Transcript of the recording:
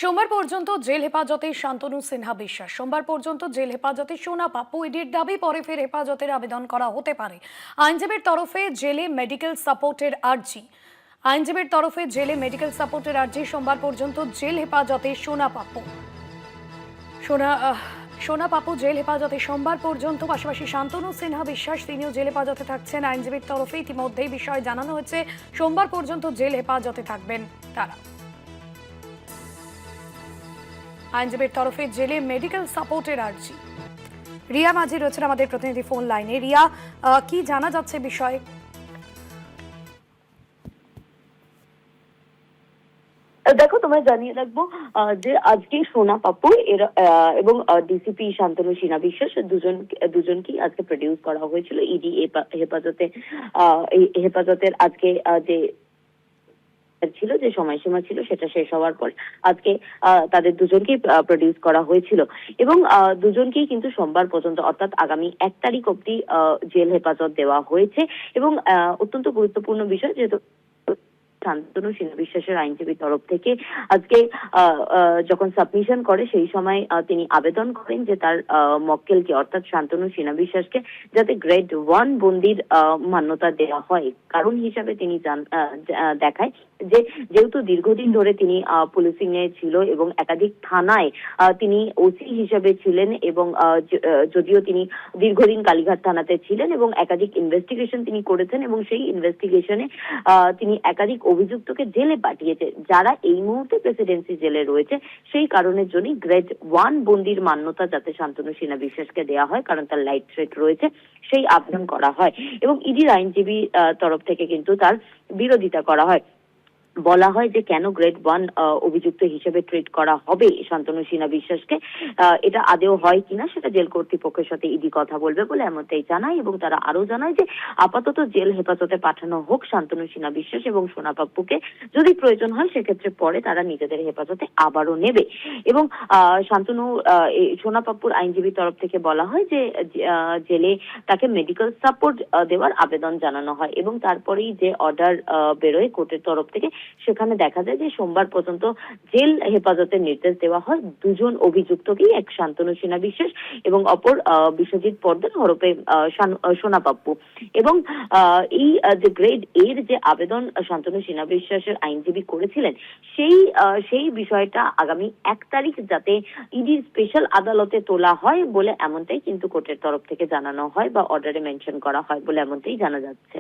সোমবার পর্যন্ত জেল হেফাজতে শান্তনু সিনহা বিশ্বাস। সোমবার পর্যন্ত জেল হেফাজতে সোনা পাপ্পু। ইডির দাবি পরে ফের হেফাজতের আবেদন করা হতে পারে। আইনজীবীর তরফে জেলে মেডিকেল সাপোর্টের আর্জি। সোমবার পর্যন্ত জেল হেফাজতে সোনা পাপ্পু। সোনা পাপ্পু জেল হেফাজতে সোমবার পর্যন্ত, পাশাপাশি শান্তনু সিনহা বিশ্বাস তিনিও জেল হেফাজতে থাকছেন। আইনজীবীর তরফে ইতিমধ্যেই বিষয় জানানো হয়েছে, সোমবার পর্যন্ত জেল হেফাজতে থাকবেন তারা। আইনজীবীর তরফে জেলে মেডিকেল সাপোর্টের আর্জি। রিয়া মাঝি রয়েছেন আমাদের প্রতিনিধি ফোন লাইনে। রিয়া, কি জানা যাচ্ছে বিষয়ে? দেখো, তোমায় জানিয়ে রাখবো যে আজকে সোনা পাপ্পু এবং ডিসিপি শান্তনু সিনহা বিশ্বাস দুজনকেই আজকে প্রডিউস করা হয়েছিল ইডি হেফাজতে। এই হেফাজতের আজকে যে ছিল, যে সময়সীমা ছিল, সেটা শেষ হওয়ার পর আজকে তাদের দুজনকেই প্রডিউস করা হয়েছিল এবং দুজনকেই কিন্তু সোমবার পর্যন্ত, অর্থাৎ আগামী 1 তারিখ অব্দি জেল হেফাজত দেওয়া হয়েছে। এবং অত্যন্ত গুরুত্বপূর্ণ বিষয়, যেহেতু শান্তনু সিনহা বিশ্বাসের আইনজীবীর তরফ থেকে আজকে যখন সাবমিশন করে, সেই সময় তিনি আবেদন করেন যে তার মক্কেলকে, অর্থাৎ শান্তনু সিনহা বিশ্বাসকে যাতে গ্রেড 1 বন্দির মান্যতা দেওয়া হয়। কারণ হিসাবে তিনি দেখায় যে যেহেতু দীর্ঘদিন ধরে তিনি পুলিশিং এ ছিল এবং একাধিক থানায় তিনি ওসি হিসেবে ছিলেন, এবং যদিও তিনি দীর্ঘদিন কালীঘাট থানাতে ছিলেন এবং একাধিক ইনভেস্টিগেশন তিনি করেছেন, এবং সেই ইনভেস্টিগেশনে তিনি একাধিক অভিযুক্তকে জেলে পাঠিয়েছে, যারা এই মুহূর্তে প্রেসিডেন্সি জেলে রয়েছে। সেই কারণের জন্যই গ্রেড 1 বন্দির মান্যতা যাতে শান্তনু সিনহা বিশ্বাসকে দেওয়া হয়, কারণ তার লাইট থ্রেট রয়েছে, সেই আবেদন করা হয়। এবং ইডির আইনজীবী তরফ থেকে কিন্তু তার বিরোধিতা করা হয়। বলা হয় যে কেন গ্রেড 1 অভিযুক্ত হিসেবে ট্রিট করা হবে শান্তনু সিনহা বিশ্বাসকে, এটা আদেও হয় কিনা সেটা জেল কর্তৃপক্ষের সাথে ইডি কথা বলবে বলে এমনটাই জানায়। এবং তারা আরো জানায় যে আপাতত জেল হেফাজতে পাঠানো হোক শান্তনু সিনহা বিশ্বাস এবং সোনা পাপ্পুকে, যদি প্রয়োজন হয় সেক্ষেত্রে পরে তারা নিজেদের হেফাজতে আবারও নেবে। এবং শান্তনু সোনা পাপ্পুর আইনজীবীর তরফ থেকে বলা হয় যে জেলে তাকে মেডিকেল সাপোর্ট দেওয়ার আবেদন জানানো হয়, এবং তারপরেই যে অর্ডার বেরোয় কোর্টের তরফ থেকে, সেখানে দেখা যায় যে সোমবার পর্যন্ত জেল হেফাজতের নির্দেশ দেওয়া হয় দুজন অভিযুক্তকেই, এক শান্তনু সিনহা বিশ্বাস এবং অপর বিশ্বজিৎ পর্দার হরপে সোনা পাপ্পু। এবং এই যে গ্রেড এর যে আবেদন শান্তনু সিনহা বিশ্বাসের আইনজীবী করেছিলেন, সেই বিষয়টা আগামী 1 তারিখ যাতে ইডির স্পেশাল আদালতে তোলা হয় বলে এমনটাই কিন্তু কোর্টের তরফ থেকে জানানো হয়, বা অর্ডারে মেনশন করা হয় বলে এমনটাই জানা যাচ্ছে।